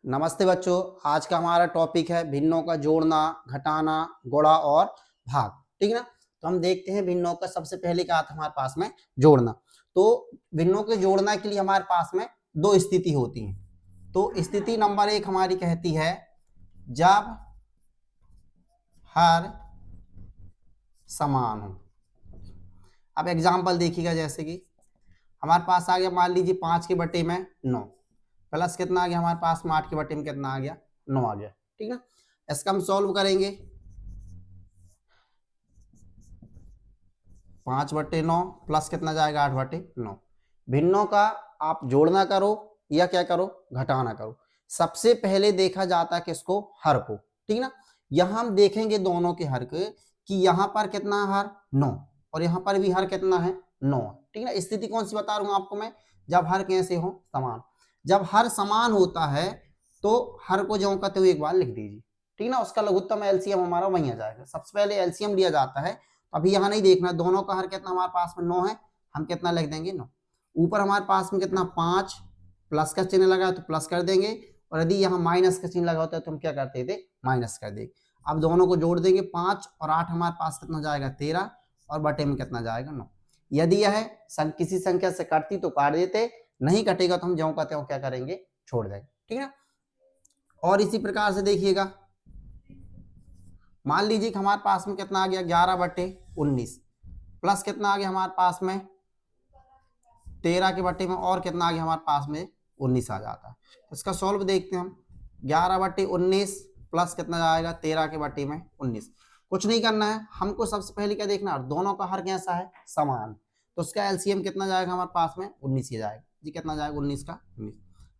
नमस्ते बच्चों। आज का हमारा टॉपिक है भिन्नों का जोड़ना, घटाना, गुणा और भाग। ठीक है ना। तो हम देखते हैं भिन्नों का सबसे पहले क्या आता है हमारे पास में, जोड़ना। तो भिन्नों के जोड़ना के लिए हमारे पास में दो स्थिति होती हैं। तो स्थिति नंबर 1 हमारी कहती है जब हर समान हो। अब एग्जाम्पल देखिएगा, जैसे कि हमारे पास आ गया, मान लीजिए 5 के बटे में 9 प्लस कितना आ गया हमारे पास में 8 के बटे में कितना आ गया, 9 आ गया। ठीक है, इसका हम सॉल्व करेंगे। 5/9 प्लस कितना जाएगा 8/9। भिन्नों का आप जोड़ना करो या क्या करो, घटाना करो। सबसे पहले देखा जाता है किसको, हर को। ठीक ना। यहां हम देखेंगे दोनों के हर के कि यहां पर कितना हर 9 और यहां पर भी हर कितना है 9। ठीक है ना। स्थिति कौन सी बता रहा हूं आपको मैं, जब हर कैसे हो, समान। जब हर समान होता है तो हर को जो कहते हुए एक बार लिख दीजिए। ठीक ना। उसका लघुत्तम एलसीएम हमारा वही आ जाएगा। सबसे पहले एलसीएम लिया जाता है। अभी यहां नहीं देखना, दोनों का हर कितना हमारे पास में 9 है, हम कितना लिख देंगे 9। ऊपर हमारे पास में कितना 5, प्लस का चिन्ह लगा तो प्लस कर देंगे, और यदि यहाँ माइनस का चिन्ह लगा होता है तो हम क्या करते थे, माइनस कर देंगे। अब दोनों को जोड़ देंगे, 5 और 8 हमारे पास कितना जाएगा 13, और बटे में कितना जाएगा 9। यदि यह किसी संख्या से कटती तो काट देते, नहीं कटेगा तो हम ज्यों कहते हो क्या करेंगे, छोड़ देंगे। ठीक है। और इसी प्रकार से देखिएगा, मान लीजिए कि हमारे पास में कितना आ गया 11/19 प्लस कितना आ गया हमारे पास में 13 के बटे में, और कितना आ गया हमारे पास में 19 आ जाता है। इसका सॉल्व देखते हैं हम। 11/19 प्लस कितना जाएगा 13 के बटे में 19। कुछ नहीं करना है हमको, सबसे पहले क्या देखना है, दोनों का हर कैसा है, समान। तो उसका एलसीएम कितना जाएगा हमारे पास में 19 ही जाएगा जी। कितना जाएगा 19 का 19,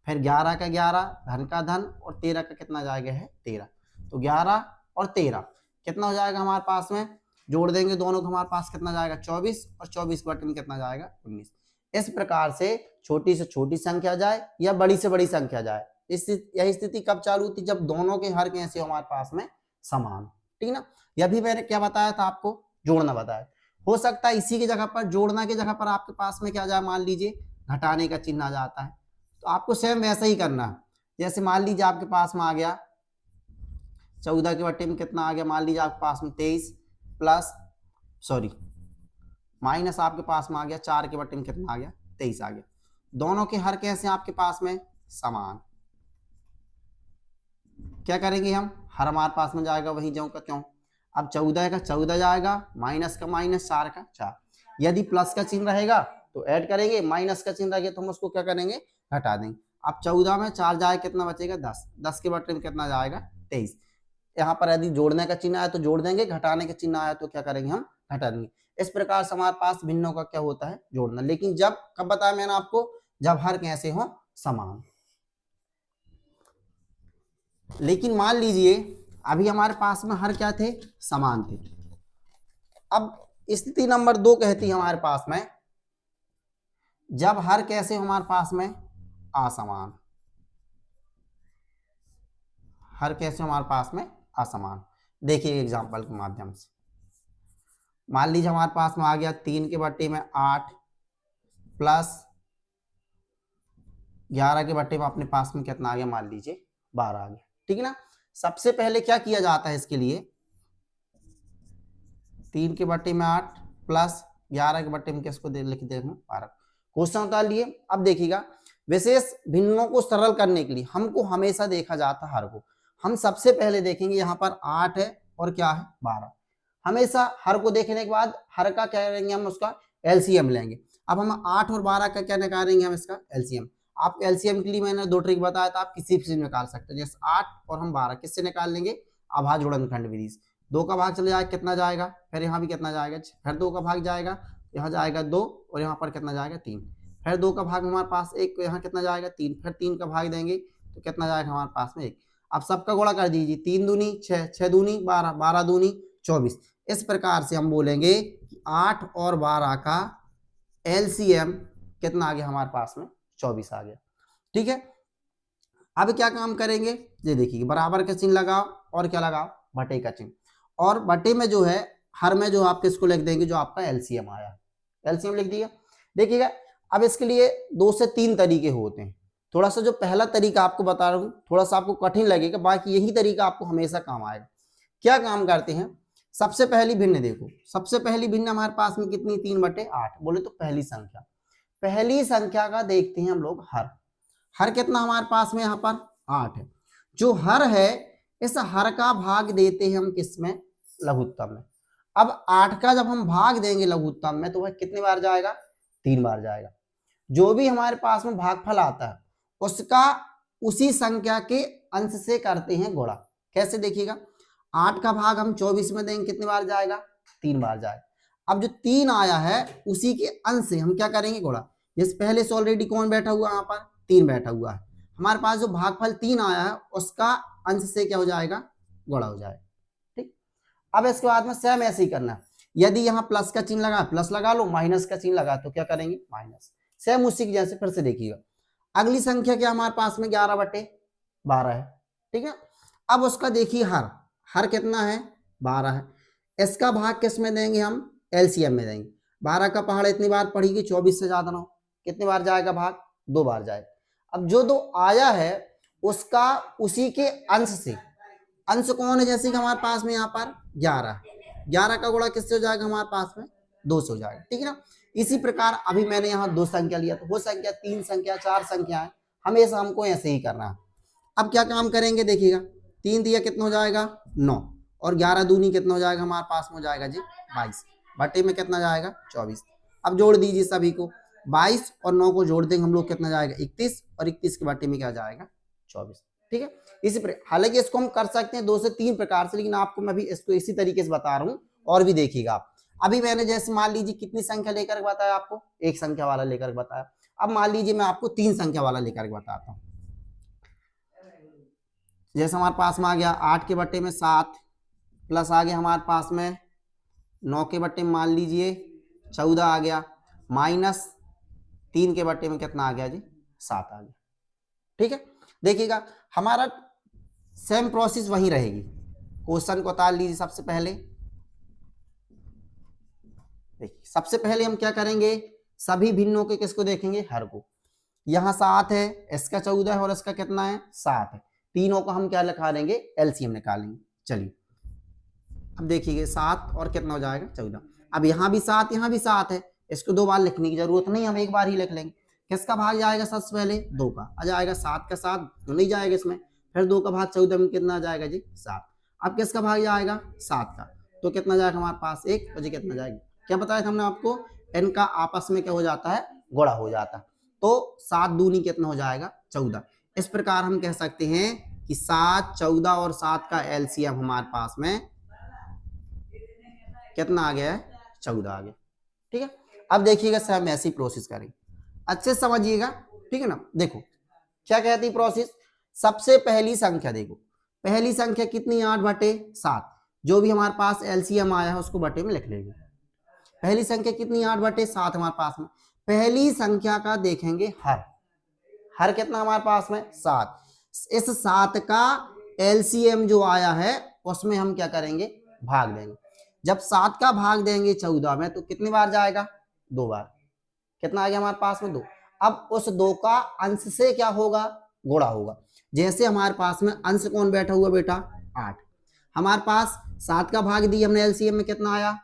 फिर 11 का 11, धन का धन, और 13 का कितना जाएगा है 13। तो 11 और 13 कितना हो जाएगा हमारे पास में, जोड़ देंगे दोनों को, हमारे पास कितना जाएगा 24, और 24 बटे में कितना जाएगा 19। इस प्रकार से छोटी से छोटी संख्या जाए या बड़ी से बड़ी संख्या जाए, यह स्थिति कब चालू थी, जब दोनों के हर कैसे हमारे पास में समान। ठीक ना। यह भी मैंने क्या बताया था आपको, जोड़ना बताया। हो सकता है इसी की जगह पर, जोड़ना की जगह पर आपके पास में क्या जाए, मान लीजिए घटाने का चिन्ह आ जाता है, तो आपको सेम वैसा ही करना है। जैसे मान लीजिए आपके पास में आ गया 14 के बटे में कितना आ गया, मान लीजिए आपके पास में 23 प्लस माइनस आपके पास में आ गया 4 के बटे में कितना आ गया 23 आ गया। दोनों के हर कैसे आपके पास में समान। क्या करेंगे हम, हर हमारे पास में जाएगा वही ज्यों का त्यों। अब 14 का 14 जाएगा, माइनस का माइनस, 4 का 4। यदि प्लस का चिन्ह रहेगा तो ऐड करेंगे, माइनस का चिन्ह रहेगा तो हम उसको क्या करेंगे, घटा देंगे। अब 14 में 4 जाए कितना बचेगा 10, 10 के बटे में कितना जाएगा 23। यहाँ पर यदि जोड़ने का चिन्ह आया तो जोड़ देंगे, घटाने का चिन्ह आया तो क्या करेंगे, हम घटा देंगे। इस प्रकार से हमारे पास भिन्नों का क्या होता है, जोड़ना। लेकिन जब कब बताया मैंने आपको, जब हर कैसे हो समान। लेकिन मान लीजिए अभी हमारे पास में हर क्या थे, समान थे। अब स्थिति नंबर 2 कहती है हमारे पास में जब हर कैसे हमारे पास में असमान। हर कैसे हमारे पास में असमान। देखिए एग्जांपल के माध्यम से, मान लीजिए हमारे पास में आ गया 3 के बटे में 8 प्लस 11 के बटे में अपने पास में कितना आ गया, मान लीजिए 12 आ गया। ठीक है ना। सबसे पहले क्या किया जाता है इसके लिए, 3 के बटे में 8 प्लस 11 के बटे में किसको लिख दे 12। क्वेश्चन उतार लिए। अब देखिएगा, विशेष भिन्नों को सरल करने के लिए हमको हमेशा देखा जाता है हर को। हम सबसे पहले देखेंगे यहाँ पर 8 है और क्या है 12। हमेशा हर को देखने के बाद हर का क्या करेंगे, हम उसका एलसीएम लेंगे। अब हम 8 और 12 का क्या निकालेंगे, हम इसका एलसीएम। आप एलसीएम के लिए मैंने 2 ट्रिक बताया था, आप किसी से निकाल सकते हैं। जैसे 8 और हम 12 किससे निकाल लेंगे, अभाज्य गुणनखंड विधि से। 2 का भाग चले जाएगा कितना जाएगा, फिर यहाँ भी कितना जाएगा, फिर 2 का भाग जाएगा, यहाँ जाएगा 2, और यहाँ पर कितना जाएगा 3। फिर 2 का भाग हमारे पास 1, यहाँ कितना जाएगा 3, फिर 3 का भाग देंगे तो कितना जाएगा हमारे पास में 1। अब सबका गुणा कर दीजिए, 3 दूनी 6, 6 दूनी 12, 12 दूनी 24। इस प्रकार से हम बोलेंगे कि 8 और 12 का एलसीएम कितना आ गया हमारे पास में 24 आ गया। ठीक है। अब क्या काम करेंगे, ये देखिए बराबर का चिन्ह लगाओ और क्या लगाओ, बटे का चिन्ह। और बटे में जो है हर में जो आप किसको लिख देंगे, जो आपका एलसीएम आया, एलसीएम लिख दिया। देखिएगा अब इसके लिए 2 से 3 तरीके होते हैं। थोड़ा सा जो पहला तरीका आपको बता रहा हूँ थोड़ा सा आपको कठिन लगेगा, बाकी यही तरीका आपको हमेशा काम आएगा। क्या काम करते हैं, सबसे पहली भिन्न देखो, सबसे पहली भिन्न हमारे पास में कितनी, 3/8 बोले तो पहली संख्या। पहली संख्या का देखते हैं हम लोग हर। हर कितना हमारे पास में यहाँ पर 8 है। जो हर है इस हर का भाग देते हैं हम किसमें, लघुत्तम में। अब 8 का जब हम भाग देंगे लघुत्तम में तो वह कितनी बार जाएगा, 3 बार जाएगा। जो भी हमारे पास में भागफल आता है उसका उसी संख्या के अंश से करते हैं गुणा। कैसे देखिएगा, 8 का भाग हम 24 में देंगे, कितनी बार जाएगा, 3 बार जाएगा। अब जो 3 आया है उसी के अंश से हम क्या करेंगे, गुणा। जिस पहले से ऑलरेडी कौन बैठा हुआ है, यहाँ पर 3 बैठा हुआ है। हमारे पास जो भागफल 3 आया है उसका अंश से क्या हो जाएगा, गुणा हो जाएगा। ठीक, अब इसके बाद में सेम ऐसे ही करना है। यदि यहाँ प्लस का चिन्ह लगा, प्लस लगा लो, माइनस का चिन्ह लगा तो क्या करेंगे, माइनस। सेम उसी की जैसे फिर से देखिएगा। अगली संख्या क्या हमारे पास में 11/12 है। ठीक है, अब उसका देखिए हर, हर कितना है, 12 है। इसका भाग किस में देंगे हम, एलसीएम में देंगे। 12 का पहाड़ इतनी बार पढ़ेगी, 24 से ज्यादा ना हो, कितनी बार जाएगा भाग, 2 बार जाएगा। अब जो 2 आया है उसका उसी के अंश से, अंश कौन है, जैसे कि हमारे पास में यहाँ पर 11 का गुणा किससे हो जाएगा, हमारे पास में 2 से हो जाएगा। ठीक है ना। इसी प्रकार अभी मैंने यहाँ 2 संख्या लिया तो वो संख्या 3 संख्या 4 संख्या है, हमेशा हमको ऐसे ही करना है। अब क्या काम करेंगे देखिएगा, 3 दिया कितना हो जाएगा, 9, और 11 दूनी कितना हो जाएगा, हमारे पास में हो जाएगा जी 22, बटे में कितना जाएगा, 24। अब जोड़ दीजिए सभी को, 22 और 9 को जोड़ देंगे हम लोग, कितना जाएगा 31, और 31 के बटे में क्या जाएगा, 24। ठीक है, इसी प्रकार हालांकि इसको हम कर सकते हैं 2 से 3 प्रकार से, लेकिन आपको मैं भी इसको इसी तरीके से बता रहा हूँ। और भी देखिएगा आप, अभी मैंने जैसे मान लीजिए कितनी संख्या लेकर बताया आपको, 1 संख्या वाला लेकर बताया। अब मान लीजिए मैं आपको 3 संख्या वाला लेकर बताता हूँ। जैसे हमारे पास में आ गया 8 के बटे में 7, प्लस आ गया हमारे पास में 9 के बटे में मान लीजिए 14 आ गया, माइनस 3 के बटे में कितना आ गया जी, 7 आ गया। ठीक है, देखिएगा हमारा सेम प्रोसेस वही रहेगी। क्वेश्चन को उतार लीजिए। सबसे पहले देखिए, सबसे पहले हम क्या करेंगे, सभी भिन्नों के किसको देखेंगे, हर को। यहाँ 7 है, इसका 14 है और इसका कितना है, 7 है। तीनों को हम क्या लिखा देंगे, एलसीएम निकालेंगे। चलिए अब देखिए 7 और कितना हो जाएगा, 14। अब यहाँ भी 7, यहाँ भी 7 है, इसको 2 बार लिखने की जरूरत नहीं, हम एक बार ही लिख लेंगे। किसका भाग जाएगा, सबसे पहले 2 का आ जाएगा, 7 का 7 तो नहीं जाएगा इसमें, फिर 2 का भाग 14 में कितना आ जाएगा जी, 7। अब किसका भाग जाएगा, 7 का, तो कितना जाएगा हमारे पास 1, तो जी कितना जाएगा, क्या बताया था हमने आपको, इनका आपस में क्या हो जाता है, गुणा हो जाता है। तो 7 दूनी कितना हो जाएगा, 14। इस प्रकार हम कह सकते हैं कि 7, 14 और 7 का एलसीएम हमारे पास में कितना आ गया है, 14 आ गया। ठीक है, अब देखिएगा सर हम ऐसी प्रोसेस करेंगे, अच्छे से समझिएगा। ठीक है ना, देखो क्या कहती प्रोसेस। सबसे पहली संख्या देखो, पहली संख्या कितनी, 8/7। जो भी हमारे पास एलसीएम आया है उसको बटे में लिख लेंगे। पहली संख्या कितनी, 8/7 हमारे पास में। पहली संख्या का देखेंगे हर, हर कितना हमारे पास में, 7। इस 7 का एलसीएम जो आया है उसमें हम क्या करेंगे, भाग देंगे। जब 7 का भाग देंगे 14 में तो कितनी बार जाएगा, 2 बार। कितना आ गया हमारे पास में, 2। अब उस 2 का अंश से क्या होगा, गुणा होगा। जैसे हमारे पास में अंश कौन बैठा हुआ बेटा, 8। हमारे पास 7 का भाग दी हमने, एलसीएम में कितना आया,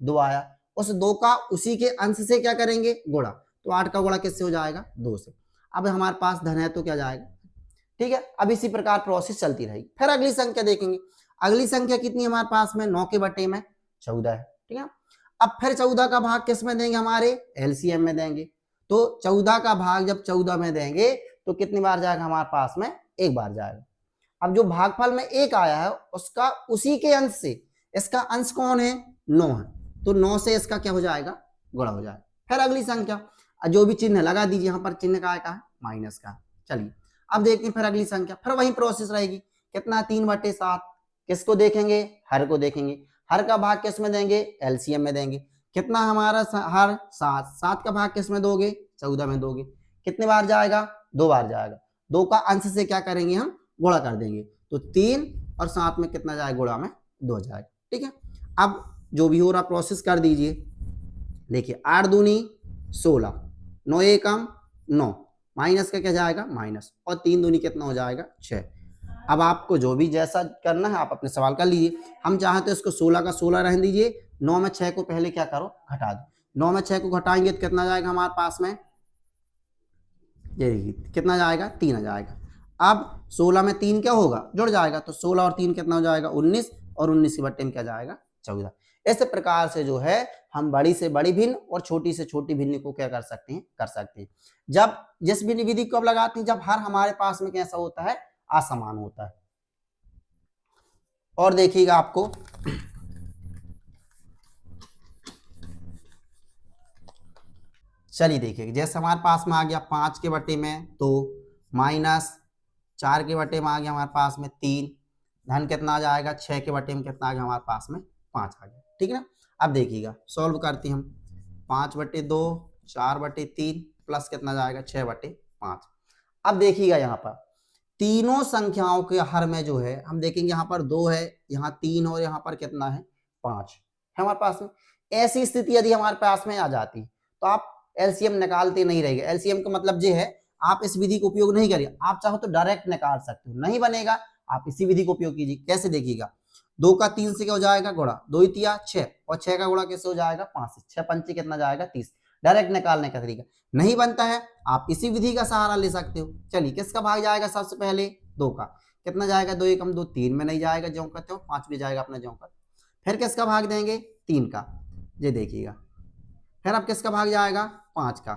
2 आया। उस 2 का उसी के अंश से क्या करेंगे, गुणा। तो 8 का गुणा किससे हो जाएगा, 2 से। अब हमारे पास धन है तो क्या जाएगा। ठीक है, अब इसी प्रकार प्रोसेस चलती रहेगी। फिर अगली संख्या देखेंगे। अगली संख्या कितनी हमारे पास में, 9 के बटे में 14 है। ठीक है, अब फिर 14 का भाग किस में देंगे, हमारे एलसीएम में देंगे। तो 14 का भाग जब 14 में देंगे तो कितनी बार जाएगा हमारे पास में, 1 बार जाएगा। अब जो भागफल में 1 आया है उसका उसी के अंश से, इसका अंश कौन है, 9 है, तो 9 से इसका क्या हो जाएगा, गुणा हो जाएगा। फिर अगली संख्या, जो भी चिन्ह लगा दीजिए, यहाँ पर चिन्ह का है, माइनस का। चलिए अब देखते हैं फिर अगली संख्या, फिर वही प्रोसेस रहेगी। कितना, 3/7। किसको देखेंगे, हर को देखेंगे। हर का भाग किस में देंगे, एलसीएम में देंगे। कितना हमारा हर, 7। 7 का भाग किस में दोगे, 14 में दोगे। कितने बार जाएगा, 2 बार जाएगा। 2 का अंश से क्या करेंगे, हम गुणा कर देंगे। तो 3 और 7 में कितना जाएगा, गुणा में 2 जाएगा। ठीक है, अब जो भी हो रहा प्रोसेस कर दीजिए। देखिए 8 दूनी 16, 9 एकम 9, माइनस का क्या जाएगा माइनस, और 3 दूनी कितना हो जाएगा 6। अब आपको जो भी जैसा करना है आप अपने सवाल कर लीजिए। हम चाहते तो इसको 16 का 16 रहने दीजिए, 9 में 6 को पहले क्या करो घटा दो, 9 में 6 को घटाएंगे तो कितना जाएगा हमारे पास में, ये देखिए कितना जाएगा 3 आ जाएगा। अब 16 में 3 क्या होगा जुड़ जाएगा, तो 16 और 3 कितना हो जाएगा 19, और 19 के बट्टे में क्या जाएगा 14। इस प्रकार से जो है हम बड़ी से बड़ी भिन्न और छोटी से छोटी भिन्न को क्या कर सकते हैं। जब जिस भिन्न विधि को अब लगाते हैं जब हर हमारे पास में कैसा होता है असमान होता है। और देखिएगा आपको चलिए देखिए, जैसे हमारे पास में आ गया 5 के बटे में 2 माइनस 4 के बटे में आ गया हमारे पास में 3, धन कितना आ जाएगा 6 के बटे में कितना आ गया हमारे पास में 5 आ गया। ठीक है ना। अब देखिएगा सॉल्व करते हैं हम, 5 बटे 2 4 बटे 3 प्लस कितना जाएगा 6 बटे 5। अब देखिएगा यहाँ पर तीनों संख्याओं के हर में जो है हम देखेंगे यहाँ पर 2 है, यहाँ 3 और यहाँ पर कितना है 5 है हमारे पास में। ऐसी स्थिति यदि हमारे पास में आ जाती तो आप एलसीएम निकालते नहीं रहेंगे। एलसीएम का मतलब ये है आप इस विधि का उपयोग नहीं करिए, आप चाहो तो डायरेक्ट निकाल सकते हो, नहीं बनेगा आप इसी विधि का उपयोग कीजिए। कैसे देखिएगा 2 का 3 से क्या हो जाएगा गुणा, 2 तिया 6 और 6 का गुणा कैसे हो जाएगा 5 से, 6 पंचे कितना जाएगा 30। डायरेक्ट निकालने का तरीका नहीं बनता है आप इसी विधि का सहारा ले सकते हो। चलिए किसका भाग जाएगा सबसे पहले 2 का, कितना जाएगा 2 एकम 2 3 में नहीं जाएगा ज्यों कहते हो 5 भी जाएगा अपना ज्यों का। फिर किसका भाग देंगे 3 का, ये देखिएगा। फिर अब किसका भाग जाएगा 5 का,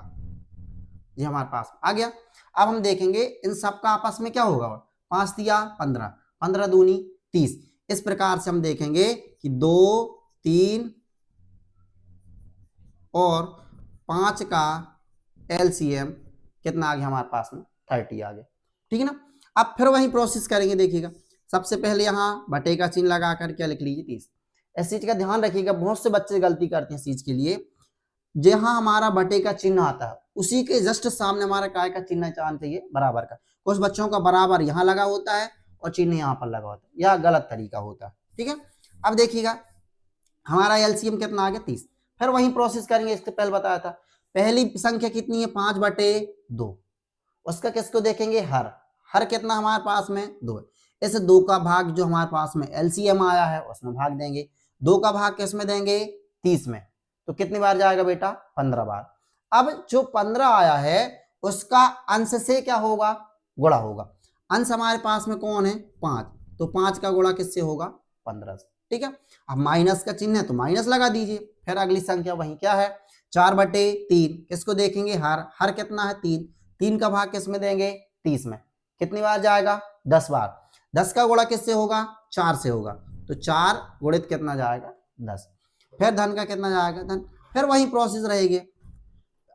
ये हमारे पास आ गया। अब हम देखेंगे इन सब का आपस में क्या होगा, 5 तिया 15, 15 दूनी 30। इस प्रकार से हम देखेंगे कि 2 3 और 5 का एलसीएम कितना आ गया हमारे पास में 30 आ गया। ठीक है ना। अब फिर वही प्रोसेस करेंगे। देखिएगा सबसे पहले यहाँ बटे का चिन्ह लगा कर क्या लिख लीजिए 30। इस चीज का ध्यान रखिएगा, बहुत से बच्चे गलती करते हैं इस चीज के लिए, जहां हमारा बटे का चिन्ह आता है उसी के जस्ट सामने हमारा काय का चिन्ह आना चाहिए बराबर का। कुछ बच्चों का बराबर यहाँ लगा होता है और चिन्ह यहाँ पर लगा होता है, यह गलत तरीका होता है। ठीक है। अब देखिएगा हमारा एलसीएम कितना आ गया 30। फिर वही प्रोसेस करेंगे, इससे पहले बताया था पहली संख्या कितनी है 5 बटे 2, उसका किसको देखेंगे हर, हर कितना हमारे पास में 2 है। इस 2 का भाग जो हमारे पास में एलसीएम आया है उसमें भाग देंगे, 2 का भाग किस में देंगे 30 में, तो कितनी बार जाएगा बेटा 15 बार। अब जो 15 आया है उसका अंश से क्या होगा गुणा होगा, अंश हमारे पास में कौन है 5, तो 5 का गुणा किससे होगा 15 से। ठीक है। अब माइनस का चिन्ह है तो माइनस लगा दीजिए। फिर अगली संख्या वही क्या है 4 बटे 3, किसको देखेंगे हर, हर कितना है 3, 3 का भाग किस में देंगे 30 में, कितनी बार जाएगा 10 बार। 10 का गुणा किससे होगा 4 से होगा, तो 4 गुणित कितना जाएगा 10। फिर धन का कितना जाएगा धन, फिर वही प्रोसेस रहेगी।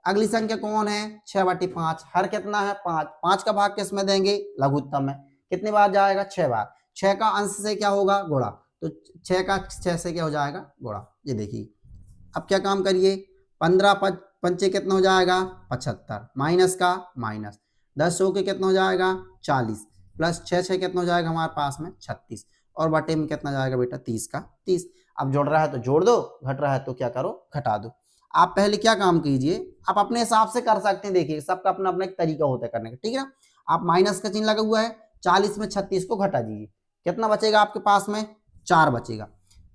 अगली संख्या कौन है 6 बटे 5, हर कितना है 5, 5 का भाग किस में देंगे लघुत्तम में, कितनी बार जाएगा 6 बार। 6 का अंश से क्या होगा गुणा, तो 6 का 6 से क्या हो जाएगा गुणा। ये देखिए अब क्या काम करिए 15 पंचे कितना हो जाएगा 75, माइनस का माइनस 10 के कितना हो जाएगा 40, प्लस 6 कितना हो जाएगा हमारे पास में 36, और बटे में कितना जाएगा बेटा 30 का 30। अब जोड़ रहा है तो जोड़ दो, घट रहा है तो क्या करो घटा दो। आप पहले क्या काम कीजिए, आप अपने हिसाब से कर सकते हैं, देखिए सबका अपना अपना एक तरीका होता है करने का। ठीक है ना। आप माइनस का चिन्ह लगा हुआ है, 40 में 36 को घटा दीजिए, कितना बचेगा आपके पास में 4 बचेगा।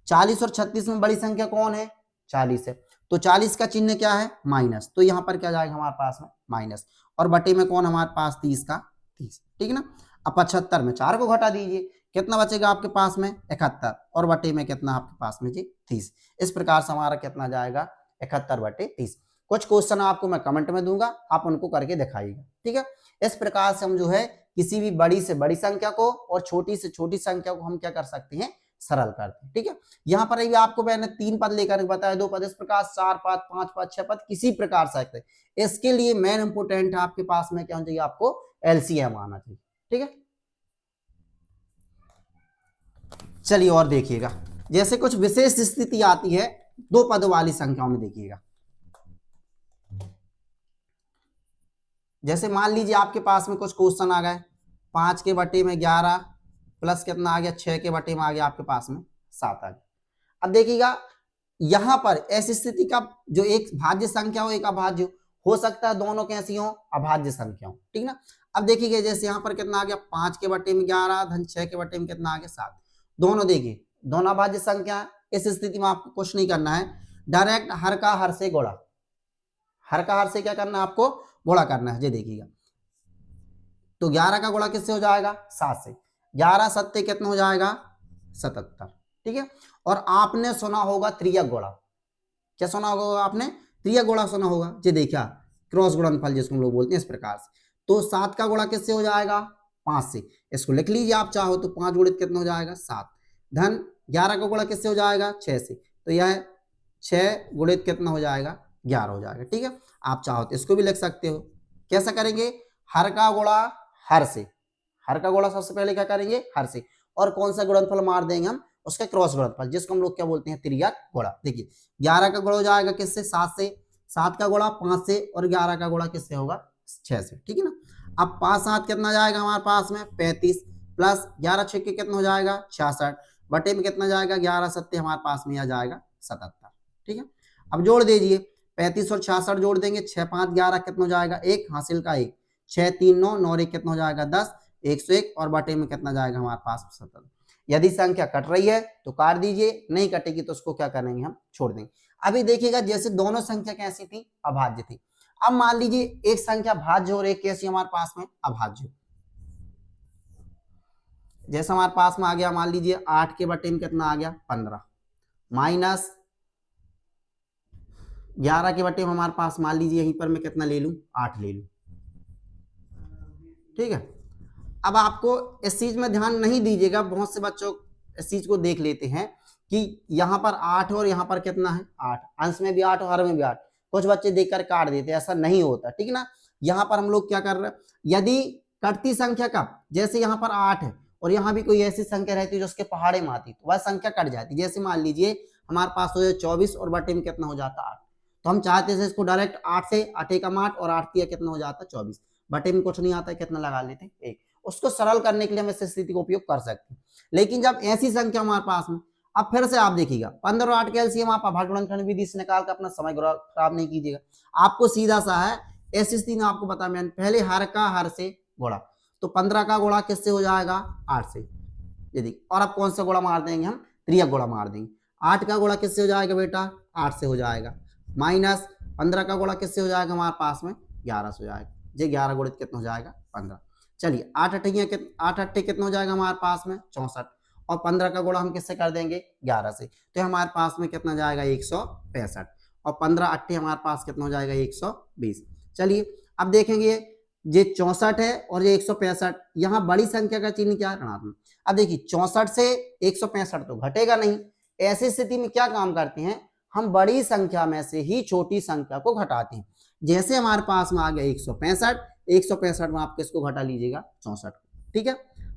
40 और 36 में बड़ी संख्या कौन है 40 है, तो 40 का चिन्ह क्या है माइनस, तो यहाँ पर क्या जाएगा हमारे पास में माइनस, और बटे में कौन हमारे पास 30 का 30। ठीक है ना। अब 75 में 4 को घटा दीजिए, कितना बचेगा आपके पास में 71, और बटे में कितना आपके पास में जी 30। इस प्रकार से हमारा कितना जाएगा 71 बटे 30। कुछ क्वेश्चन आपको मैं कमेंट में दूंगा, आप उनको करके दिखाइएगा। ठीक है। इस प्रकार से हम जो है किसी भी बड़ी से बड़ी संख्या को और छोटी से छोटी संख्या को हम क्या कर सकते हैं सरल करते हैं। ठीक है। यहाँ पर भी आपको मैंने 3 पद लेकर बताया, 2 पद, इस प्रकार 4 पद 5 पद 6 पद किसी प्रकार सकते। इसके लिए मेन इंपोर्टेंट है आपके पास में क्या होना चाहिए, आपको एलसीएम आना चाहिए। ठीक है। चलिए और देखिएगा जैसे कुछ विशेष स्थिति आती है 2 पद वाली संख्याओं में। देखिएगा जैसे मान लीजिए आपके पास में कुछ क्वेश्चन आ गए 5 के बटे में 11 प्लस कितना आ गया 6 के बटे में आ गया आपके पास में 7 आ गया। अब देखिएगा यहां पर ऐसी स्थिति का जो एक भाज्य संख्या हो एक अभाज्य हो सकता है दोनों कैसी हो, अभाज्य संख्या हो, ठीक ना। अब देखिए जैसे यहाँ पर कितना आ गया 5 के बटे में 11 धन 6 के बटे में कितना आ गया 7, दोनों देखिए दोनों अभाज्य संख्या है। इस स्थिति में आपको कुछ नहीं करना है, डायरेक्ट हर का हर से गुणा, हर का हर से क्या करना है आपको, गुणा करना है। ये देखिएगा तो 11 का गुणा किससे हो जाएगा 7 से, 11 सत्ते कितना हो जाएगा 77, ठीक है। और आपने सुना होगा त्रियक गुणा, क्या सुना होगा आपने, त्रियक गुणा सुना होगा। ये देखा क्रॉस गुणनफल जिसको हम लोग बोलते हैं इस प्रकार से। तो 7 का गुणा किससे हो जाएगा 5 से, इसको लिख लीजिए आप चाहो तो 5 गुणित कितना हो जाएगा 7, धन 11 का गुणा किससे हो जाएगा 6 से, तो यह 6 गुणित कितना हो जाएगा 11 हो जाएगा, ठीक है। आप चाहो तो इसको भी लिख सकते हो, कैसा करेंगे, हर का गुणा हर से, हर का गुणा सबसे पहले क्या करेंगे हर से, और कौन सा गुणनफल मार देंगे हम, उसका क्रॉस गुणनफल जिसको हम लोग क्या बोलते हैं त्रियक गुणा। देखिए 11 का गुणा हो जाएगा किससे 7 से, 7 का गुणा 5 से, और 11 का गुणा किससे होगा 6 से, ठीक है ना। अब 5 7 कितना जाएगा हमारे पास में 35, प्लस 11 6 कितना हो जाएगा 66, बटे में कितना जाएगा 11 सत्ते हमारे पास में आ जाएगा 77, ठीक है। अब जोड़ दीजिए 35 और 66 जोड़ देंगे, 6 5 11 कितना हो जाएगा 1, हासिल का 1, 6 3 9 9 1 कितना हो जाएगा 10, 101, और बटे में कितना जाएगा हमारे पास 77। यदि संख्या कट रही है तो काट दीजिए, नहीं कटेगी तो उसको क्या करेंगे हम छोड़ देंगे। अभी देखिएगा जैसे दोनों संख्या कैसी थी, अभाज्य थी। अब मान लीजिए एक संख्या भाज्य और एक कैसी हमारे पास में अभाज्य, जैसे हमारे पास में आ गया मान लीजिए 8 के बटे में कितना आ गया 15, माइनस 11 के बटे में हमारे पास मान लीजिए यहीं पर मैं कितना ले लूं 8 ले लूं, ठीक है। अब आपको इस चीज में ध्यान नहीं दीजिएगा, बहुत से बच्चों इस चीज को देख लेते हैं कि यहाँ पर 8 और यहाँ पर कितना है 8, अंश में भी 8 और हर में भी 8, कुछ बच्चे देखकर काट देते हैं, ऐसा नहीं होता, ठीक है ना। यहाँ पर हम लोग क्या कर रहे हैं, यदि कटती संख्या का जैसे यहाँ पर 8 है और यहाँ भी कोई ऐसी संख्या रहती है जो उसके पहाड़े में आती तो वह संख्या कट जाती, जैसे मान लीजिए हमारे पास हो जाए 24 और बटे में कितना हो जाता 8, तो हम चाहते थे इसको डायरेक्ट 8 से 8 एकम 8 और 8 किया कितना हो जाता 24, बटे में कुछ नहीं आता कितना लगा लेते 1, उसको सरल करने के लिए हम इस स्थिति का उपयोग कर सकते हैं। लेकिन जब ऐसी संख्या हमारे पास में, अब फिर से आप देखिएगा 15 और 8 के एलसीएम आप अभाज्य गुणनखंड विधि से निकाल कर अपना समय खराब नहीं कीजिएगा, आपको सीधा सा है ऐसी स्थिति में आपको बता मैंने पहले हर का हर से गुणा, तो 15 का गुणा किससे हो जाएगा 8 से, यदि और अब कौन सा गुणा मार देंगे हम त्रियक गुणा मार देंगे, 8 का गुणा किससे हो जाएगा बेटा 8 से हो जाएगा, माइनस 15 का गुणा किससे हो जाएगा हमारे पास में 11 से हो जाएगा, ये 11 गुणित कितना हो जाएगा 15। चलिए 8 अट्ठे कितना हो जाएगा हमारे पास में 64, और 15 का गुणा हम किससे कर देंगे 11 से, तो हमारे पास में कितना जाएगा 165, और 15 अट्ठे हमारे पास कितना हो जाएगा 120। चलिए अब देखेंगे ये 64 है और ये 165, यहाँ बड़ी संख्या का चिन्ह क्या है ऋणात्मक। अब देखिए 64 से 165 तो घटेगा नहीं, ऐसी स्थिति में क्या काम करते हैं हम बड़ी संख्या में से ही छोटी संख्या को घटाते हैं, जैसे हमारे पास में आ गया 165, 165 में आप किसको घटा लीजिएगा 64, ठीक है।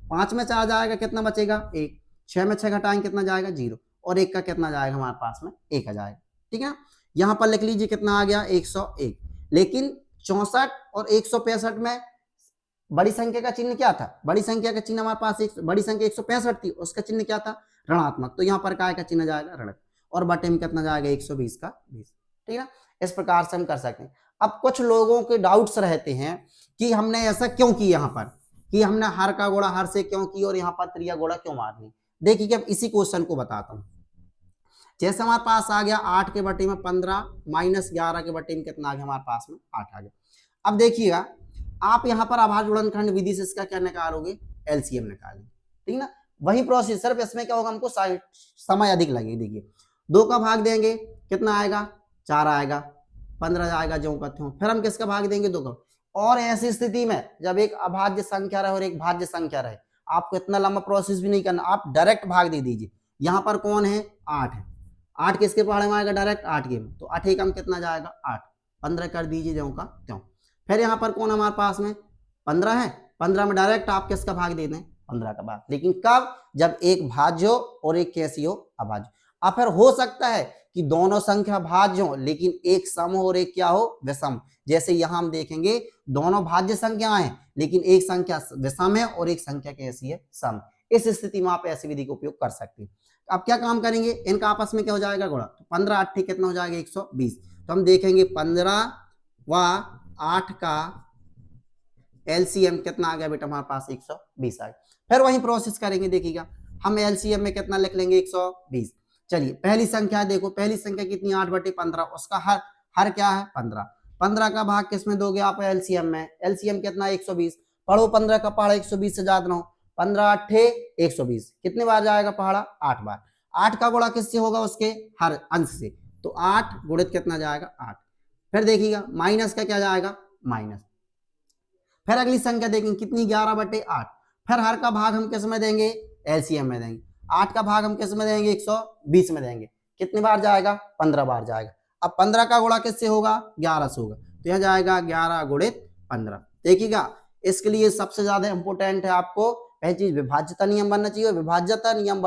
5 में 4 जाएगा कितना बचेगा 1, 6 में 6 घटाएंगे कितना जाएगा 0, और 1 का कितना जाएगा हमारे पास में 1 आ जाएगा, ठीक है। यहाँ पर लिख लीजिए कितना आ गया 101, लेकिन 64 और 165 में बड़ी संख्या का चिन्ह क्या था, बड़ी संख्या का चिन्ह हमारे पास बड़ी संख्या 165 थी, उसका चिन्ह क्या था ऋणात्मक, तो यहाँ पर काय का चिन्ह जाएगा ऋण, और बटे में कितना जाएगा 120 का 20, ठीक है। इस प्रकार से हम कर सकते हैं। अब कुछ लोगों के डाउट्स रहते हैं कि हमने ऐसा क्यों किया यहाँ पर, कि हमने हर का गुणा हर से क्यों की और यहाँ पर त्रियक गुणा क्यों मारनी। देखिए कि अब इसी क्वेश्चन को बताता हूँ। जैसे हमारे पास आ गया 8 के बटे में 15 माइनस 11 के बटे में कितना आ गया हमारे पास में 8 आ गया। अब देखिएगा आप यहाँ पर अभाज्य गुणनखंड विधि से इसका क्या निकालोगे एलसीएम निकालेंगे, ठीक ना। वही प्रोसेस, सिर्फ इसमें क्या होगा हमको समय अधिक लगेगा। देखिए 2 का भाग देंगे कितना आएगा 4 आएगा, 15 आएगा जो कहते हो, फिर हम किसका भाग देंगे 2 का। और ऐसी स्थिति में जब एक अभाज्य संख्या रहे और एक भाज्य संख्या रहे, आपको इतना लंबा प्रोसेस भी नहीं करना, आप डायरेक्ट भाग दे दीजिए। यहाँ पर कौन है 8 है, 8 किसके पहाड़े में आएगा डायरेक्ट 8 के, तो 8 एकम कितना जाएगा 8, 15 कर दीजिए ज्यों का त्यों। फिर यहाँ पर कौन हमारे पास में 15 है, 15 में डायरेक्ट आप किसका भाग दे दें 15 का भाग, लेकिन कब जब एक भाज्य हो और एक कैसी हो अभाज्य। अब फिर हो सकता है कि दोनों संख्या भाज्य हो लेकिन एक सम हो और एक क्या हो विषम, जैसे यहाँ हम देखेंगे दोनों भाज्य संख्याएं हैं लेकिन एक संख्या विषम है और एक संख्या कैसी है सम। इस स्थिति में आप ऐसी विधि का उपयोग कर सकते हैं। अब क्या काम करेंगे, इनका आपस में क्या हो जाएगा गुणा, तो 15 8 कितना हो जाएगा 120, तो हम देखेंगे 15 वह 8 का एलसीएम कितना आ गया बेटा हमारे पास 120 आ गया। फिर वही प्रोसेस करेंगे, देखिएगा हम एलसीएम में कितना लिख लेंगे 120। चलिए पहली संख्या देखो, पहली संख्या कितनी 8/15, उसका हर क्या है 15। 15 का भाग किसमें दोगे आप एलसीएम में, एलसीएम कितना 120। पढ़ो 15 का पहाड़ा 120 से ज्यादा ना हो, 15 8 120 कितने बार जाएगा पहाड़ा 8 बार। 8 का गुणा किससे होगा उसके हर अंश से, तो 8 गुणित कितना जाएगा 8। फिर देखिएगा माइनस का क्या जाएगा माइनस। फिर अगली संख्या देखेंगे कितनी 11/8। फिर हर का भाग हम किस में देंगे एलसीएम में देंगे। 8 का भाग हम किस में देंगे 120 में देंगे, कितनी बार जाएगा 15 बार जाएगा। अब 15 का गुणा किससे होगा 11 से होगा, तो यह जाएगा 11 गुणित 15। देखिएगा इसके लिए सबसे ज्यादा इंपोर्टेंट है आपको पहली चीज विभाज्यता नियम बनना चाहिए। विभाज्यता नियम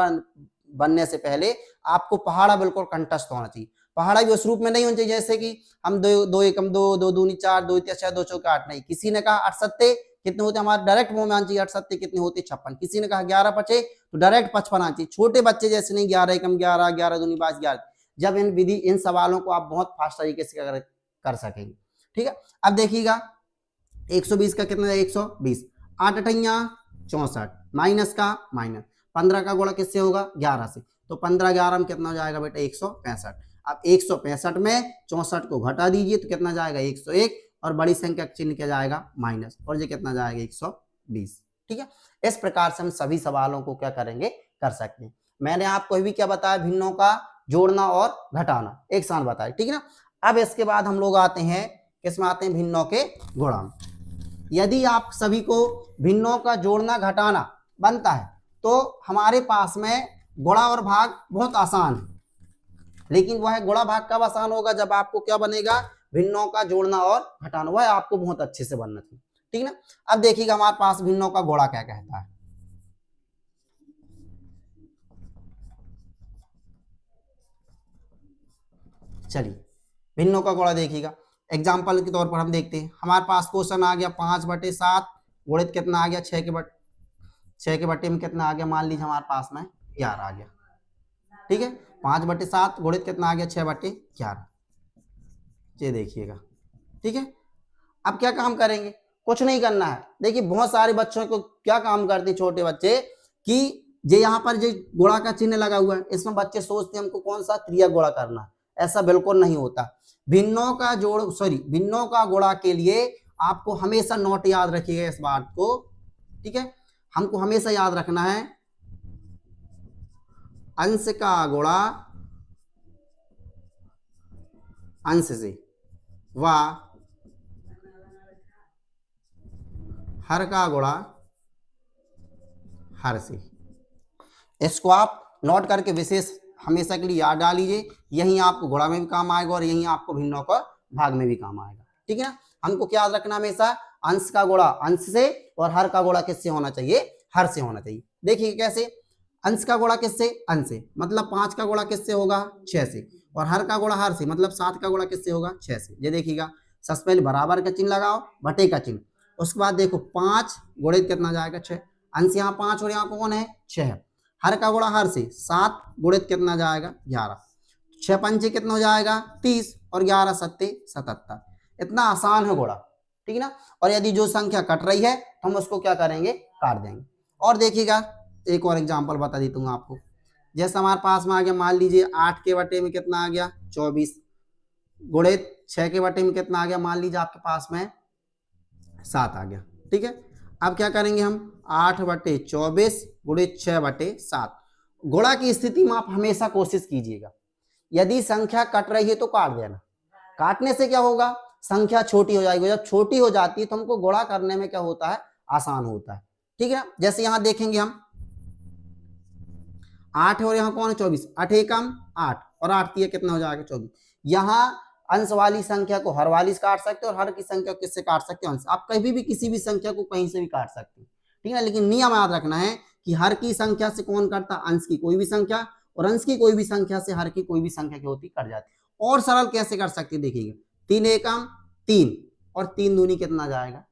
बनने से पहले आपको पहाड़ा बिल्कुल कंठस्थ होना चाहिए। पहाड़ा भी उस रूप में नहीं होना चाहिए जैसे कि हम 2 एकम 2, 2 दूनी 4, 2 तिया 6, 2 चौके 8 नहीं। किसी ने कहा 8 सत्ते कितने होते, हमारे डायरेक्ट मुंह में आना चाहिए 8 सत्ते कितने होते 56। किसी ने कहा 11 पचे तो डायरेक्ट 55 आना चाहिए। छोटे बच्चे जैसे नहीं 11 एकम 11, 11 दूनी 22, 11। जब इन सवालों को आप बहुत फास्ट तरीके से कर सकेंगे, ठीक है। अब देखिएगा 120 का कितना है 120, 8 अठैया 64 माइनस का माइनस, 15 का गुणा किससे होगा 11 से, तो 15 11 में कितना हो जाएगा बेटा 165। अब 165 में 64 को घटा दीजिए तो कितना जाएगा 101, और बड़ी संख्या का चिन्ह क्या जाएगा माइनस, और ये कितना जाएगा 120। ठीक है, इस प्रकार से हम सभी सवालों को क्या करेंगे कर सकते हैं। मैंने आपको अभी क्या बताया भिन्नों का जोड़ना और घटाना एक साथ बताया, ठीक है ना। अब इसके बाद हम लोग आते हैं किसमें आते हैं भिन्नों के गुणा। यदि आप सभी को भिन्नों का जोड़ना घटाना बनता है तो हमारे पास में गुणा और भाग बहुत आसान है, लेकिन वह गुणा भाग कब आसान होगा जब आपको क्या बनेगा भिन्नों का जोड़ना और घटाना, वह आपको बहुत अच्छे से बनना चाहिए, ठीक ना। अब देखिएगा हमारे पास भिन्नों का गुणा क्या कहता है। चलिए भिन्नों का गुणा देखिएगा, एग्जाम्पल के तौर पर हम देखते हैं। हमारे पास क्वेश्चन आ गया 5/7 गुणित कितना आ गया 6 के बटे में कितना आ गया, मान लीजिए हमारे पास में 11 आ गया, ठीक है। 5/7 गुणित कितना आ गया 6/11, ये देखिएगा, ठीक है। अब क्या काम करेंगे, कुछ नहीं करना है। देखिए बहुत सारे बच्चों को क्या काम करते छोटे बच्चे कि जे यहाँ पर जो गुणा का चिन्ह लगा हुआ है इसमें बच्चे सोचते हैं हमको कौन सा त्रिया गुणा करना है, ऐसा बिल्कुल नहीं होता। भिन्नों का भिन्नों का गुणा के लिए आपको हमेशा नोट याद रखिएगा इस बात को, ठीक है। हमको हमेशा याद रखना है अंश का गुणा अंश से व हर का गुणा हर से। इसको आप नोट करके विशेष हमेशा के लिए याद डालीजिए, यही आपको गुणा में भी काम आएगा और यही आपको भिन्नों का भाग में भी काम आएगा, ठीक है ना। हमको क्या याद रखना हमेशा अंश का गुणा अंश से और हर का गुणा किससे होना चाहिए हर से होना चाहिए। देखिए कैसे, अंश का गुणा किससे अंश से, मतलब 5 का गुणा किससे होगा 6 से, और हर का गुणा हर से मतलब 7 का गुणा किससे होगा 6 से। ये देखिएगा सबसे पहले बराबर का चिन्ह लगाओ बटे का चिन्ह, उसके बाद देखो 5 गुणित कितना जाएगा 6, अंश यहाँ 5 और यहाँ कौन है 6, हर का गुणा हर से 7 गुणित कितना जाएगा 11, 6 पंचे कितना हो जाएगा 30 और 11 सत्ते 77। इतना आसान है गुणा, ठीक है ना। और यदि जो संख्या कट रही है तो हम उसको क्या करेंगे काट देंगे। और देखिएगा एक और एग्जांपल बता देता हूँ आपको, जैसे हमारे पास में आ गया मान लीजिए 8 के बटे में कितना आ गया 24 गुणित 6 के बटे में कितना आ गया मान लीजिए आपके पास में 7 आ गया, ठीक है। अब क्या करेंगे हम 8/24 गुणित 6/7। गुणा की स्थिति में आप हमेशा कोशिश कीजिएगा यदि संख्या कट रही है तो काट देना, काटने से क्या होगा संख्या छोटी हो जाएगी, जब छोटी हो जाती है तो हमको गुणा करने में क्या होता है आसान होता है, ठीक है ना। जैसे यहां देखेंगे हम 8 है और यहाँ कौन है 24, 8 एकम 8 और 8 तिया कितना हो जाएगा 24। यहाँ अंश वाली संख्या को हर वाली से काट सकते हैं और हर की संख्या को किससे काट सकते हैं अंश। आप कभी भी किसी भी संख्या को कहीं से भी काट सकते हैं, ठीक है। लेकिन नियम याद रखना है कि हर की संख्या से कौन करता अंश की कोई भी संख्या, और अंश की कोई भी संख्या से हर की कोई भी संख्या की होती कट जाती। और सरल कैसे कर सकते हैं देखिएगा 3 एकम 3 और 3 दूनी कितना जाएगा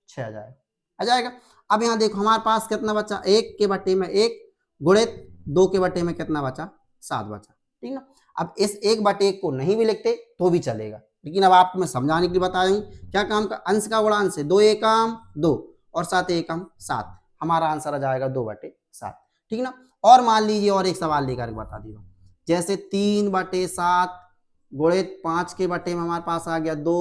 6 आ जाएगा। अब यहाँ देखो हमारे पास कितना बचा 1 के बटे में 1 गुणित 2 के बटे में कितना बचा 7 बचा, ठीक ना। अब इस 1/1 को नहीं भी लिखते तो भी चलेगा, लेकिन अब आपको मैं समझाने के लिए बता रही हूँ क्या काम का अंश का गुणा अंश है, 2 एकम 2 और 7 एकम 7, हमारा आंसर आ जाएगा 2/7। ठीक ना। और मान लीजिए और एक सवाल लेकर बता दी हूँ, जैसे 3/7 गुणित 5 के बटे में हमारे पास आ गया 2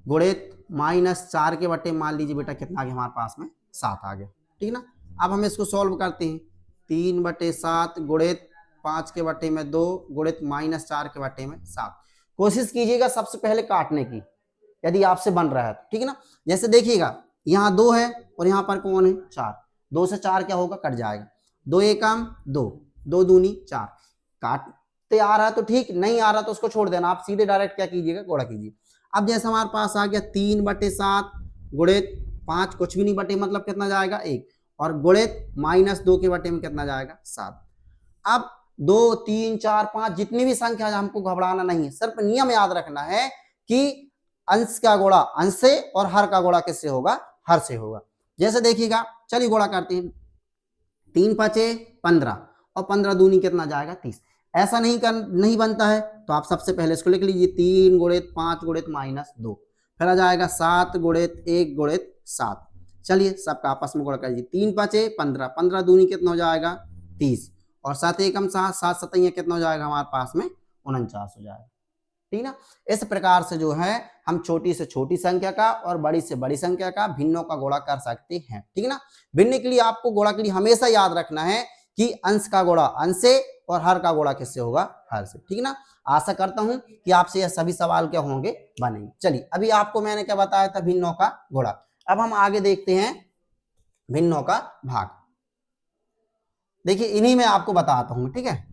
गुणित -4 के बटे मान लीजिए बेटा कितना आ गया हमारे पास में 7 आ गया। ठीक ना। अब हम इसको सॉल्व करते हैं, 3/7 गुणित 5 के बटे में 2 गुणित -4 के बटे में 7। कोशिश कीजिएगा सबसे पहले काटने की, यदि आपसे बन रहा है तो। ठीक है ना। जैसे देखिएगा यहाँ 2 है और यहाँ पर कौन है 4, 2 से 4 क्या होगा कट जाएगा, 2 एकम 2, 2 दूनी 4। काटते आ रहा है तो ठीक, नहीं आ रहा तो उसको छोड़ देना, आप सीधे डायरेक्ट क्या कीजिएगा गुणा कीजिए। अब जैसे हमारे पास आ गया 3/7 गुणित 5 कुछ भी नहीं बटे मतलब कितना जाएगा 1 और गुणित -2 के बटे में कितना जाएगा 7। अब 2 3 4 5 जितनी भी संख्या हमको घबराना नहीं है, सिर्फ नियम याद रखना है कि अंश का गुणा अंश से और हर का गुणा किससे होगा, हर से होगा। जैसे देखिएगा चलिए गुणा करते हैं, 3 5 15 और 15 दूनी कितना जाएगा 30। ऐसा नहीं बनता है तो आप सबसे पहले इसको लिख लीजिए, 3 गुणित 5 गुणित -2, फिर आ जाएगा 7 गुणित 1 गुणित 7। चलिए सबका आपस में गुणा कर लीजिए, 3 5 15, 15 दूनी कितना हो जाएगा 30 और 7 एकम 7, 7 7 कितना हो जाएगा हमारे पास में 49 हो जाएगा। ठीक ना। इस प्रकार से जो है हम छोटी से छोटी संख्या का और बड़ी से बड़ी संख्या का भिन्नों का गुणा कर सकते हैं। ठीक है ना। भिन्न के लिए आपको गुणा के लिए हमेशा याद रखना है कि अंश का गुणा अंश से और हर का गुणा किससे होगा, हर से। ठीक ना। आशा करता हूं कि आपसे यह सभी सवाल क्या होंगे बनेंगे। चलिए अभी आपको मैंने क्या बताया था, भिन्नों का गुणा। अब हम आगे देखते हैं भिन्नों का भाग। देखिए इन्हीं में आपको बताता हूं। ठीक है,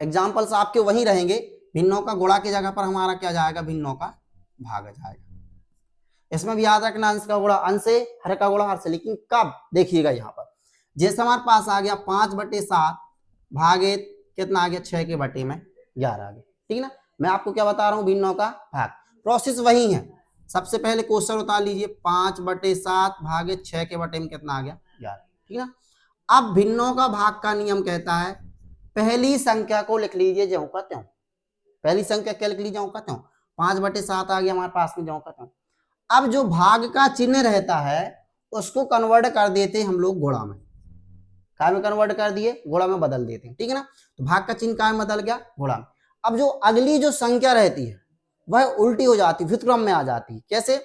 एग्जाम्पल्स आपके वही रहेंगे, भिन्नों का गुणा की जगह पर हमारा क्या जाएगा, भिन्नों का भाग जाएगा। इसमें भी याद रखना अंश का गुणा अंश से, हर का गुणा हर से, लेकिन कब देखिएगा यहाँ पर जैसे हमारे पास आ गया 5/7 भागित कितना आ गया 6 के बटे में 11 आ गया। ठीक है ना। मैं आपको क्या बता रहा हूँ, भिन्नों का भाग प्रोसेस वही है। सबसे पहले क्वेश्चन उतार लीजिए, 5/7 भागित 6 के बटे में कितना आ गया 11। ठीक है ना। अब भिन्नों का भाग का नियम कहता है पहली संख्या को लिख लीजिए ज्यों का त्यों। पहली संख्या क्या लिख लीजिए ज्यों का त्यों, 5/7 आ गया हमारे पास में ज्यों का त्यों। अब जो भाग का चिन्ह रहता है उसको कन्वर्ट कर देते हैं हम लोग गुणा में। काय में कन्वर्ट कर दिए, गुणा में बदल देते हैं। ठीक है ना। तो भाग का चिन्ह काय में बदल गया, गुणा में। अब जो अगली जो संख्या रहती है वह उल्टी हो जाती है, व्युत्क्रम में आ जाती है। कैसे,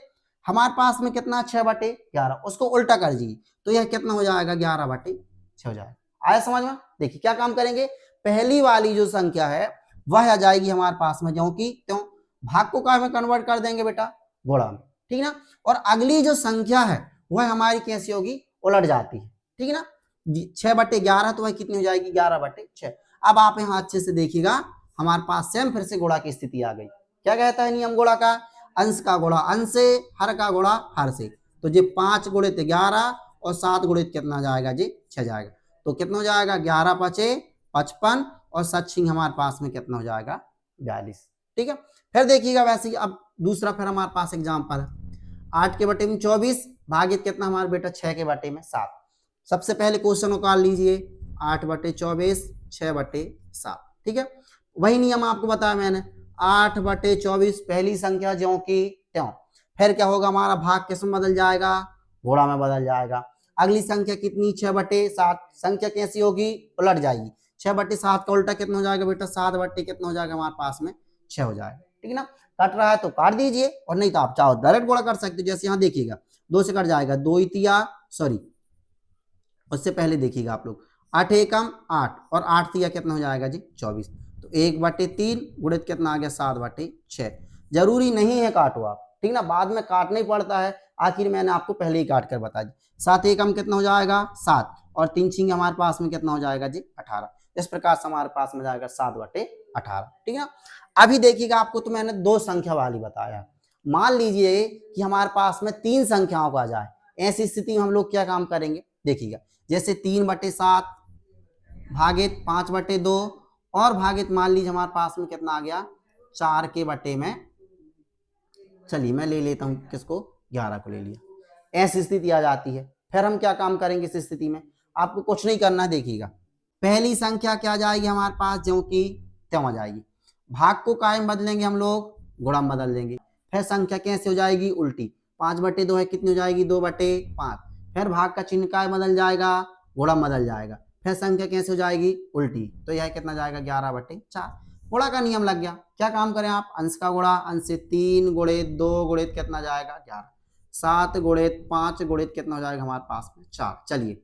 हमारे पास में कितना 6/11, उसको उल्टा कर दीजिए तो यह कितना हो जाएगा 11/6 हो जाएगा। आया समझ में। देखिए क्या काम करेंगे, पहली वाली जो संख्या है वह आ जाएगी हमारे पास में ज्यों की त्यों, भाग को काय में कन्वर्ट कर देंगे बेटा, गुणा में। ठीक ना। और अगली जो संख्या है वह हमारी कैसी होगी, उलट जाती है। ठीक है ना। 6/11 तो वह कितनी हो जाएगी 11/6। अब आप यहाँ अच्छे से देखिएगा हमारे पास सेम फिर से गुणा की स्थिति आ गई। क्या कहता है नियम गुणा का, अंश का गुणा अंश से, हर का गुणा हर से। तो जी 5 गुणित 11 और 7 गुणित कितना जाएगा जी 6 जाएगा। तो कितना हो जाएगा 11 5 55 और 7 हमारे पास में कितना हो जाएगा 42। ठीक है। फिर देखिएगा वैसे ही अब दूसरा फिर हमारे पास एग्जाम्पल है, 8 के बटे में 24 भागित कितना हमारे बेटा 6 के बटे में 7। सबसे पहले क्वेश्चन निकाल लीजिए, 8/24 6/7। ठीक है। वही नियम आपको बताया मैंने, 8/24 पहली संख्या ज्यों की त्यों। फिर क्या होगा, हमारा भाग किस में बदल जाएगा, गुणा में बदल जाएगा। अगली संख्या कितनी 6/7, संख्या कैसी होगी, उलट जाएगी। 6/7 का उल्टा कितना हो जाएगा बेटा, 7 कितना हो जाएगा हमारे पास में 6 हो जाएगा। ठीक है ना। कट रहा है तो काट दीजिए और नहीं तो आप चाहो डायरेक्ट गुणा कर सकते हो। जैसे यहाँ देखिएगा 2 से कट जाएगा, 2 तिया सॉरी उससे पहले देखिएगा आप लोग, 8 एकम 8 और 8 तिया कितना हो जाएगा जी 24। तो 1/3 गुणित कितना आ गया 7/6। जरूरी नहीं है काटो आप, ठीक ना, बाद में काटना ही पड़ता है। आखिर मैंने आपको पहले ही काट कर बता दी। 7 एकम कितना हो जाएगा 7 और 3 छिंग हमारे पास में कितना हो जाएगा जी 18। इस प्रकार से हमारे पास में जाएगा 7/18। ठीक है ना। अभी देखिएगा आपको तो मैंने 2 संख्या वाली बताया, मान लीजिए कि हमारे पास में 3 संख्याओं का जाए, ऐसी स्थिति में हम लोग क्या काम करेंगे देखिएगा। जैसे 3/7 भागित 5/2 और भागित मान लीजिए हमारे पास में कितना आ गया 4 के बटे में, चलिए मैं ले लेता हूं किसको 11 को ले लिया, ऐसी स्थिति आ जाती है। फिर हम क्या काम करेंगे इस स्थिति में, आपको कुछ नहीं करना है। देखिएगा पहली संख्या क्या जाएगी हमारे पास, जो कि त्यों आ जाएगी। भाग को कायम बदलेंगे हम लोग, गुणा में बदल देंगे। फिर संख्या कैसे हो जाएगी, उल्टी। 5/2 है, कितनी हो जाएगी, 2/5। फिर भाग का चिन्ह काय बदल जाएगा, गुणा में बदल जाएगा। फिर संख्या कैसे हो जाएगी, उल्टी। तो यह कितना जाएगा, 11/4। गुणा का नियम लग गया। क्या काम करें आप, अंश का गुणा, अंश से 3 गुणित 2 गुणित कितना जाएगा, 11। 7 गुणित 5 गुणित कितना हो जाएगा हमारे पास में, 4। चलिए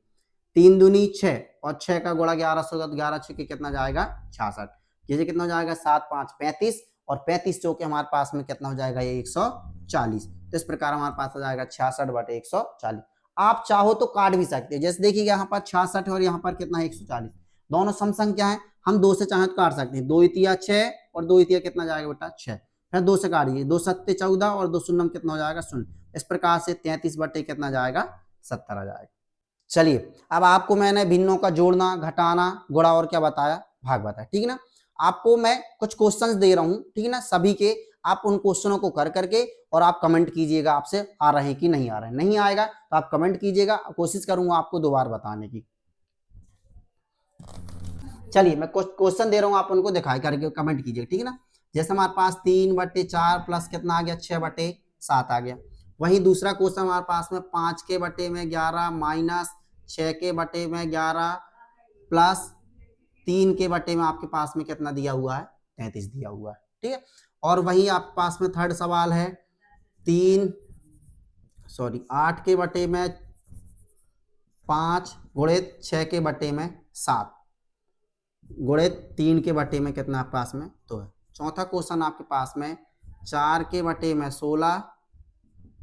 3 दूनी 6 और 6 का गुणा 11 से होगा, तो 11 6 कितना जाएगा, 66। जैसे कितना हो जाएगा, 7 5 35 और 35 चौके हमारे पास में कितना हो जाएगा, ये 140। तो इस प्रकार हमारे पास आ जाएगा 66/140। आप चाहो तो काट भी सकते हैं। जैसे देखिए यहाँ पर 66 और यहाँ पर कितना है, 140। दोनों सम संख्या है, हम 2 से चाहे तो काट सकते हैं। 2 तिया 6 और 2 तिया कितना जाएगा बेटा, 6। फिर 2 से काटिए, 2 सत्ते 14 और 2 शून्य कितना हो जाएगा, 0। इस प्रकार से 33 कितना जाएगा, 70 आ जाएगा। चलिए अब आपको मैंने भिन्नों का जोड़ना, घटाना, गुणा और क्या बताया, भाग बताया, ठीक है ना। आपको मैं कुछ क्वेश्चंस दे रहा हूं, ठीक है ना, सभी के। आप उन क्वेश्चनों को कर करके और आप कमेंट कीजिएगा आपसे आ रहे हैं कि नहीं आ रहे हैं। नहीं आएगा तो आप कमेंट कीजिएगा, कोशिश करूंगा आपको दोबारा बताने की। चलिए मैं कुछ क्वेश्चन दे रहा हूं, आप उनको दिखाई करके कमेंट कीजिएगा, ठीक है ना। जैसे हमारे पास 3/4 प्लस कितना आ गया, 6/7 आ गया। वहीं दूसरा क्वेश्चन हमारे पास में 5/11 माइनस 6/11 प्लस 3/में आपके पास में कितना दिया हुआ है, 33 दिया हुआ है, ठीक है। और वहीं आपके पास में थर्ड सवाल है 8/में 5 गुणित 6/में 7 गुणित 3/में कितना आपके पास में 2 है। चौथा क्वेश्चन आपके पास में 4/में 16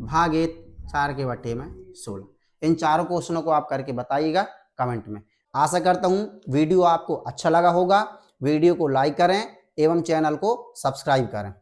भागित 4/में 16। इन चारों क्वेश्चनों को आप करके बताइएगा कमेंट में। आशा करता हूं वीडियो आपको अच्छा लगा होगा। वीडियो को लाइक करें एवं चैनल को सब्सक्राइब करें।